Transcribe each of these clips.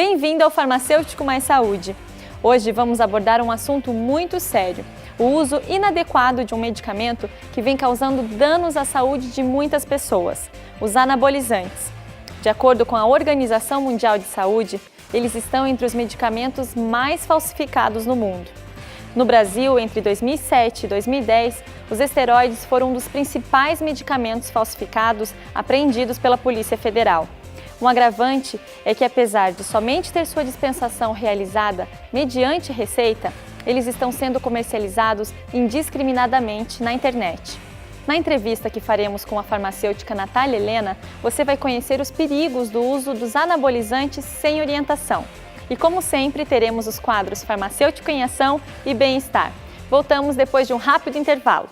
Bem-vindo ao Farmacêutico Mais Saúde. Hoje vamos abordar um assunto muito sério: o uso inadequado de um medicamento que vem causando danos à saúde de muitas pessoas, os anabolizantes. De acordo com a Organização Mundial de Saúde, eles estão entre os medicamentos mais falsificados no mundo. No Brasil, entre 2007 e 2010, os esteroides foram um dos principais medicamentos falsificados apreendidos pela Polícia Federal. Um agravante é que, apesar de somente ter sua dispensação realizada mediante receita, eles estão sendo comercializados indiscriminadamente na internet. Na entrevista que faremos com a farmacêutica Natália Helena, você vai conhecer os perigos do uso dos anabolizantes sem orientação. E como sempre, teremos os quadros Farmacêutico em Ação e Bem-Estar. Voltamos depois de um rápido intervalo.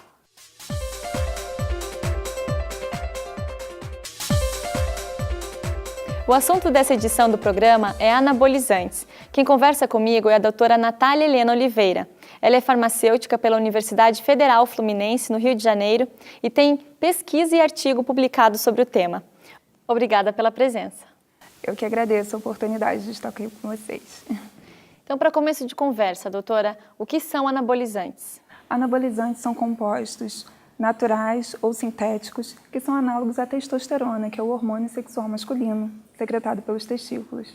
O assunto dessa edição do programa é anabolizantes. Quem conversa comigo é a doutora Natália Helena Oliveira. Ela é farmacêutica pela Universidade Federal Fluminense, no Rio de Janeiro, e tem pesquisa e artigo publicado sobre o tema. Obrigada pela presença. Eu que agradeço a oportunidade de estar aqui com vocês. Então, para começo de conversa, doutora, o que são anabolizantes? Anabolizantes são compostos naturais ou sintéticos que são análogos à testosterona, que é o hormônio sexual masculino, secretado pelos testículos.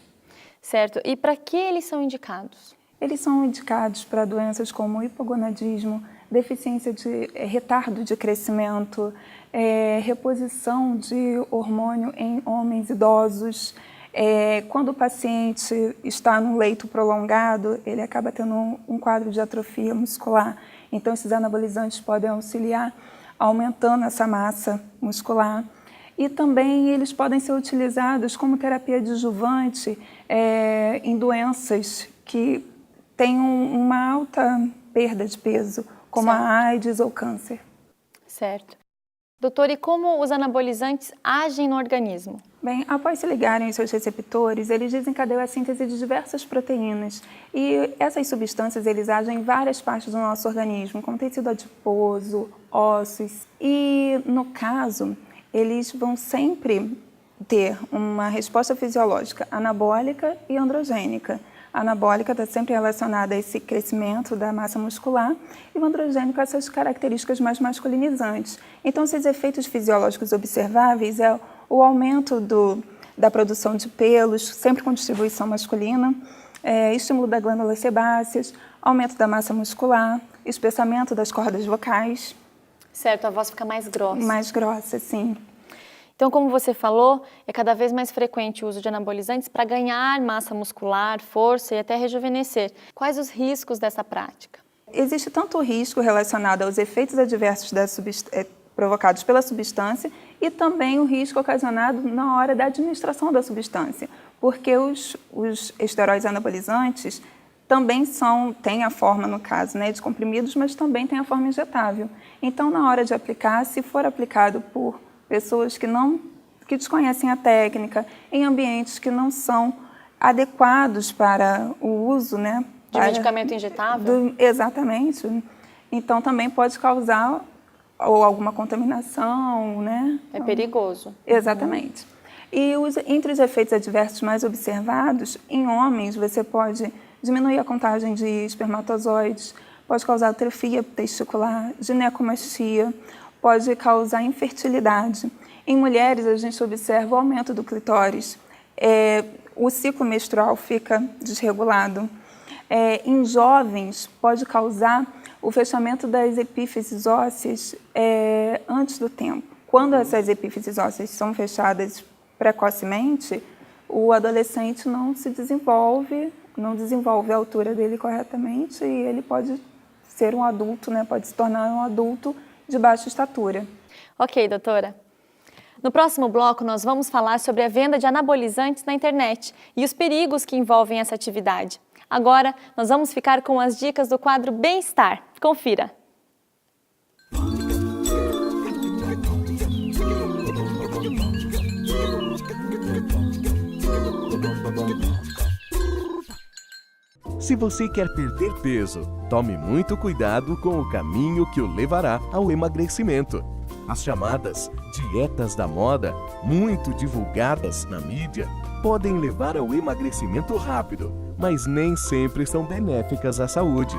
Certo. E para que eles são indicados? Eles são indicados para doenças como hipogonadismo, deficiência de retardo de crescimento, reposição de hormônio em homens idosos. Quando o paciente está num leito prolongado, ele acaba tendo um quadro de atrofia muscular. Então, esses anabolizantes podem auxiliar aumentando essa massa muscular. E também eles podem ser utilizados como terapia adjuvante em doenças que têm uma alta perda de peso, como a AIDS ou câncer. Certo. Doutor, e como os anabolizantes agem no organismo? Bem, após se ligarem aos seus receptores, eles desencadeiam a síntese de diversas proteínas. E essas substâncias, eles agem em várias partes do nosso organismo, como tecido adiposo, ossos. E, no caso, eles vão sempre ter uma resposta fisiológica anabólica e androgênica. A anabólica está sempre relacionada a esse crescimento da massa muscular e o androgênico a essas características mais masculinizantes. Então, esses efeitos fisiológicos observáveis é o aumento da produção de pelos, sempre com distribuição masculina, estímulo das glândulas sebáceas, aumento da massa muscular, espessamento das cordas vocais. Certo, a voz fica mais grossa. Mais grossa, sim. Então, como você falou, é cada vez mais frequente o uso de anabolizantes para ganhar massa muscular, força e até rejuvenescer. Quais os riscos dessa prática? Existe tanto o risco relacionado aos efeitos adversos provocados pela substância e também o risco ocasionado na hora da administração da substância, porque os esteroides anabolizantes também têm a forma, no caso, de comprimidos, mas também têm a forma injetável. Então, na hora de aplicar, se for aplicado por pessoas que desconhecem a técnica, em ambientes que não são adequados para o uso, de medicamento injetável? Exatamente. Então, também pode causar ou alguma contaminação, É perigoso. Exatamente. E entre os efeitos adversos mais observados, em homens, você pode diminuir a contagem de espermatozoides, pode causar atrofia testicular, ginecomastia, pode causar infertilidade. Em mulheres, a gente observa o aumento do clitóris, o ciclo menstrual fica desregulado. Em jovens, pode causar o fechamento das epífises ósseas antes do tempo. Quando essas epífises ósseas são fechadas precocemente, o adolescente não desenvolve a altura dele corretamente e ele pode ser um adulto, pode se tornar um adulto de baixa estatura. Ok, doutora. No próximo bloco, nós vamos falar sobre a venda de anabolizantes na internet e os perigos que envolvem essa atividade. Agora, nós vamos ficar com as dicas do quadro Bem-Estar. Confira! Se você quer perder peso, tome muito cuidado com o caminho que o levará ao emagrecimento. As chamadas dietas da moda, muito divulgadas na mídia, podem levar ao emagrecimento rápido, mas nem sempre são benéficas à saúde.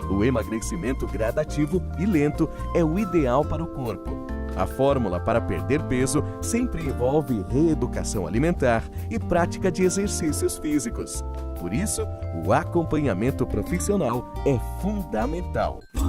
O emagrecimento gradativo e lento é o ideal para o corpo. A fórmula para perder peso sempre envolve reeducação alimentar e prática de exercícios físicos. Por isso, o acompanhamento profissional é fundamental. O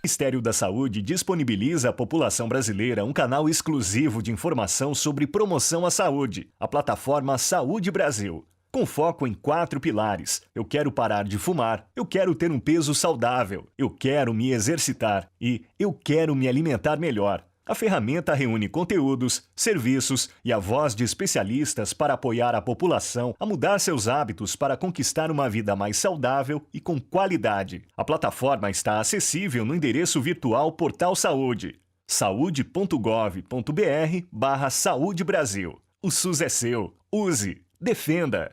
Ministério da Saúde disponibiliza à população brasileira um canal exclusivo de informação sobre promoção à saúde, a plataforma Saúde Brasil. Com foco em 4 pilares: eu quero parar de fumar, eu quero ter um peso saudável, eu quero me exercitar e eu quero me alimentar melhor. A ferramenta reúne conteúdos, serviços e a voz de especialistas para apoiar a população a mudar seus hábitos para conquistar uma vida mais saudável e com qualidade. A plataforma está acessível no endereço virtual Portal Saúde, saude.gov.br/Saúde Brasil. O SUS é seu. Use. Defenda.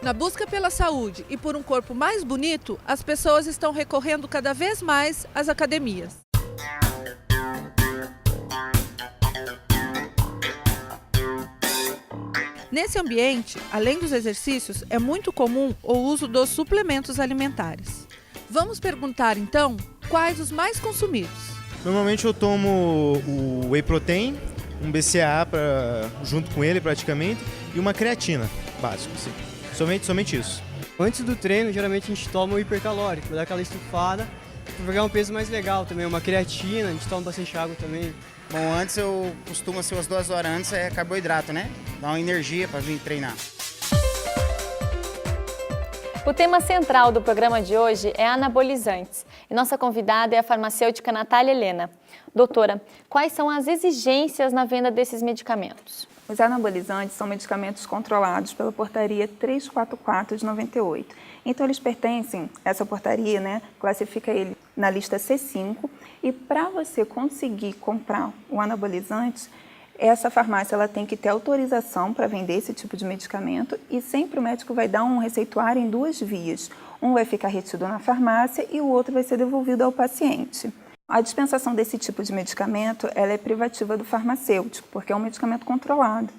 Na busca pela saúde e por um corpo mais bonito, as pessoas estão recorrendo cada vez mais às academias. Nesse ambiente, além dos exercícios, é muito comum o uso dos suplementos alimentares. Vamos perguntar então quais os mais consumidos. Normalmente eu tomo o Whey Protein, um BCAA junto com ele praticamente, e uma creatina, básico, sim. Somente isso. Antes do treino, geralmente a gente toma o hipercalórico, dá aquela estufada, para pegar um peso mais legal também, uma creatina, a gente toma bastante água também. Bom, antes eu costumo, assim, umas 2 horas antes, é carboidrato, né? Dá uma energia para vir treinar. O tema central do programa de hoje é anabolizantes. E nossa convidada é a farmacêutica Natália Helena. Doutora, quais são as exigências na venda desses medicamentos? Os anabolizantes são medicamentos controlados pela portaria 344 de 98. Então, eles pertencem, essa portaria, né, classifica ele na lista C5. E para você conseguir comprar o anabolizante, essa farmácia ela tem que ter autorização para vender esse tipo de medicamento e sempre o médico vai dar um receituário em 2 vias. Um vai ficar retido na farmácia e o outro vai ser devolvido ao paciente. A dispensação desse tipo de medicamento ela é privativa do farmacêutico, porque é um medicamento controlado.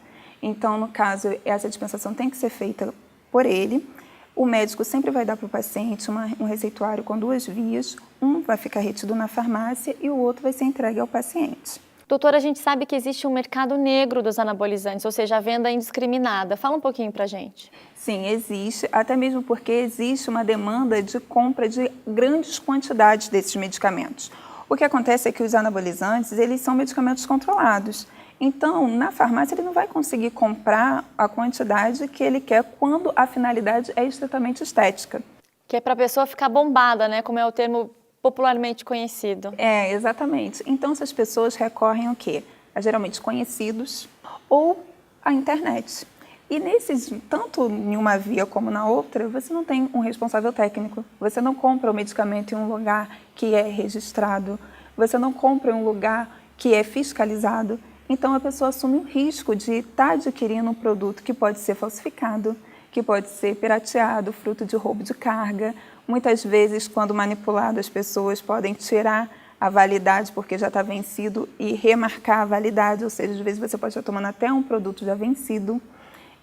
Então, no caso, essa dispensação tem que ser feita por ele. O médico sempre vai dar para o paciente um receituário com 2 vias. Um vai ficar retido na farmácia e o outro vai ser entregue ao paciente. Doutora, a gente sabe que existe um mercado negro dos anabolizantes, ou seja, a venda indiscriminada. Fala um pouquinho pra gente. Sim, existe, até mesmo porque existe uma demanda de compra de grandes quantidades desses medicamentos. O que acontece é que os anabolizantes, eles são medicamentos controlados. Então, na farmácia, ele não vai conseguir comprar a quantidade que ele quer quando a finalidade é estritamente estética. Que é para a pessoa ficar bombada, né? Como é o termo popularmente conhecido. É, exatamente. Então, essas pessoas recorrem ao quê? A geralmente conhecidos ou à internet. E nesses, tanto em uma via como na outra, você não tem um responsável técnico. Você não compra o medicamento em um lugar que é registrado. Você não compra em um lugar que é fiscalizado. Então, a pessoa assume o risco de estar adquirindo um produto que pode ser falsificado, que pode ser pirateado, fruto de roubo de carga. Muitas vezes, quando manipulado, as pessoas podem tirar a validade porque já está vencido e remarcar a validade, ou seja, às vezes você pode estar tomando até um produto já vencido.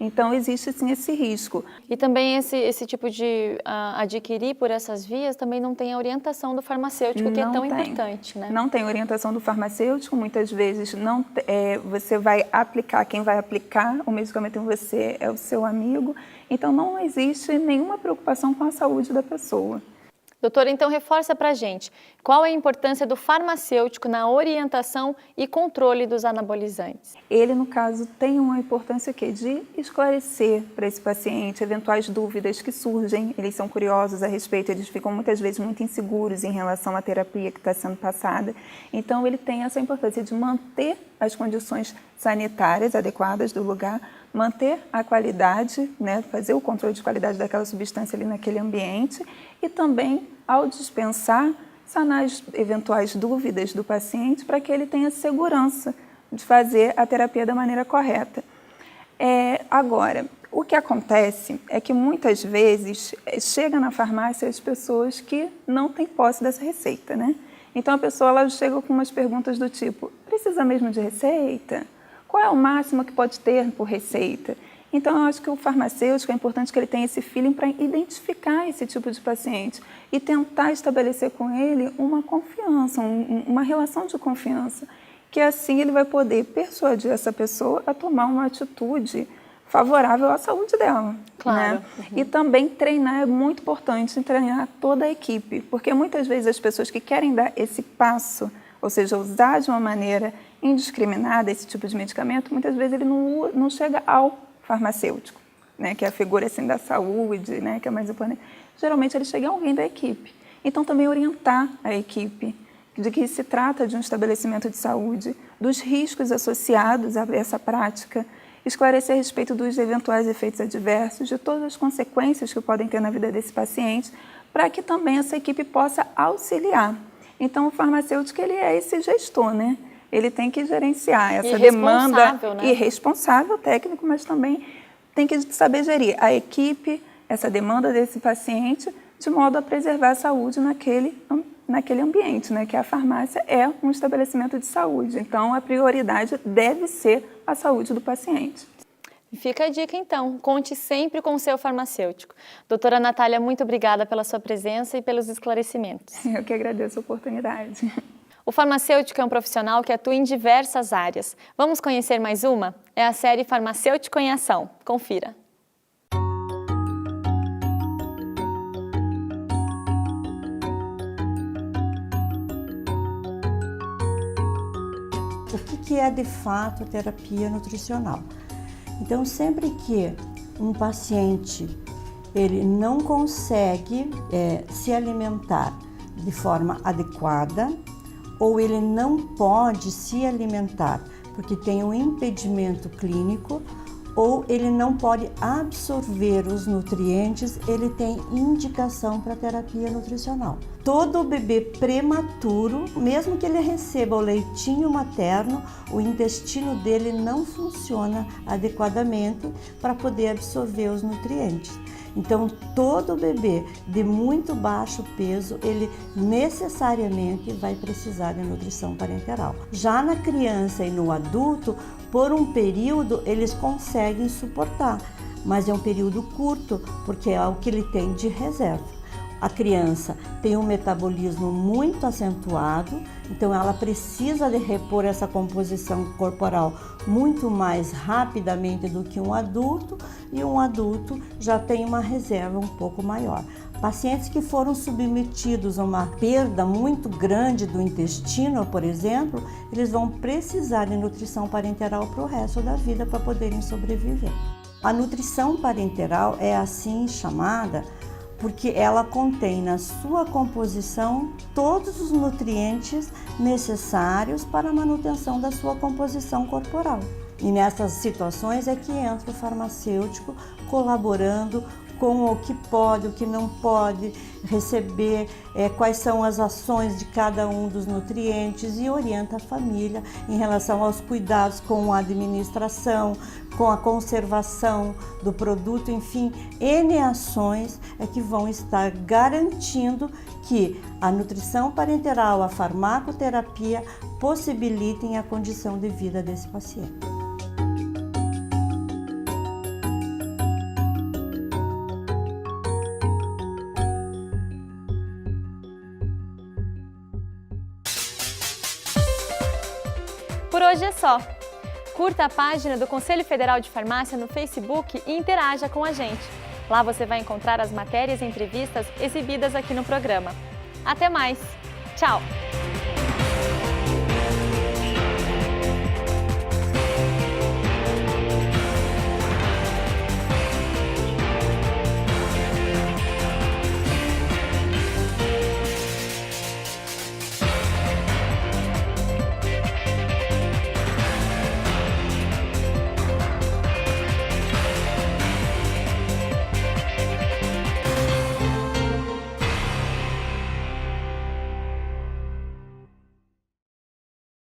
Então, existe sim esse risco. E também esse tipo de adquirir por essas vias também não tem a orientação do farmacêutico, que é tão importante, né? Não tem orientação do farmacêutico, muitas vezes não, você vai aplicar, quem vai aplicar o medicamento em você é o seu amigo, então não existe nenhuma preocupação com a saúde da pessoa. Doutora, então reforça pra gente, qual é a importância do farmacêutico na orientação e controle dos anabolizantes? Ele, no caso, tem uma importância de esclarecer para esse paciente eventuais dúvidas que surgem, eles são curiosos a respeito, eles ficam muitas vezes muito inseguros em relação à terapia que está sendo passada. Então, ele tem essa importância de manter as condições sanitárias adequadas do lugar, manter a qualidade, né, fazer o controle de qualidade daquela substância ali naquele ambiente e também, ao dispensar, sanar as eventuais dúvidas do paciente para que ele tenha segurança de fazer a terapia da maneira correta. Agora, o que acontece é que muitas vezes chega na farmácia as pessoas que não têm posse dessa receita, né? Então a pessoa ela chega com umas perguntas do tipo, precisa mesmo de receita? Qual é o máximo que pode ter por receita? Então eu acho que o farmacêutico é importante que ele tenha esse feeling para identificar esse tipo de paciente e tentar estabelecer com ele uma confiança, uma relação de confiança, que assim ele vai poder persuadir essa pessoa a tomar uma atitude favorável à saúde dela. Claro. Né? E também treinar é muito importante, treinar toda a equipe, porque muitas vezes as pessoas que querem dar esse passo, ou seja, usar de uma maneira indiscriminada esse tipo de medicamento, muitas vezes ele não chega ao farmacêutico, né, que é a figura assim, da saúde, né, que é mais importante. Geralmente ele chega a alguém da equipe. Então também orientar a equipe de que se trata de um estabelecimento de saúde, dos riscos associados a essa prática, esclarecer a respeito dos eventuais efeitos adversos, de todas as consequências que podem ter na vida desse paciente, para que também essa equipe possa auxiliar. Então, o farmacêutico ele é esse gestor, né? Ele tem que gerenciar essa demanda, né? E responsável técnico, mas também tem que saber gerir a equipe, essa demanda desse paciente, de modo a preservar a saúde naquele ambiente, né? Que a farmácia é um estabelecimento de saúde. Então, a prioridade deve ser a saúde do paciente. Fica a dica, então. Conte sempre com o seu farmacêutico. Doutora Natália, muito obrigada pela sua presença e pelos esclarecimentos. Eu que agradeço a oportunidade. O farmacêutico é um profissional que atua em diversas áreas. Vamos conhecer mais uma? É a série Farmacêutico em Ação. Confira. O que é de fato terapia nutricional? Então, sempre que um paciente ele não consegue se alimentar de forma adequada, ou ele não pode se alimentar porque tem um impedimento clínico, ou ele não pode absorver os nutrientes, ele tem indicação para terapia nutricional. Todo bebê prematuro, mesmo que ele receba o leitinho materno, o intestino dele não funciona adequadamente para poder absorver os nutrientes. Então, todo bebê de muito baixo peso, ele necessariamente vai precisar de nutrição parenteral. Já na criança e no adulto, por um período, eles conseguem suportar, mas é um período curto, porque é o que ele tem de reserva. A criança tem um metabolismo muito acentuado, então ela precisa de repor essa composição corporal muito mais rapidamente do que um adulto, e um adulto já tem uma reserva um pouco maior. Pacientes que foram submetidos a uma perda muito grande do intestino, por exemplo, eles vão precisar de nutrição parenteral para o resto da vida para poderem sobreviver. A nutrição parenteral é assim chamada porque ela contém na sua composição todos os nutrientes necessários para a manutenção da sua composição corporal. E nessas situações é que entra o farmacêutico colaborando com o que pode, o que não pode receber, quais são as ações de cada um dos nutrientes, e orienta a família em relação aos cuidados com a administração, com a conservação do produto, enfim, N ações é que vão estar garantindo que a nutrição parenteral, a farmacoterapia possibilitem a condição de vida desse paciente. Por hoje é só. Curta a página do Conselho Federal de Farmácia no Facebook e interaja com a gente. Lá você vai encontrar as matérias e entrevistas exibidas aqui no programa. Até mais! Tchau!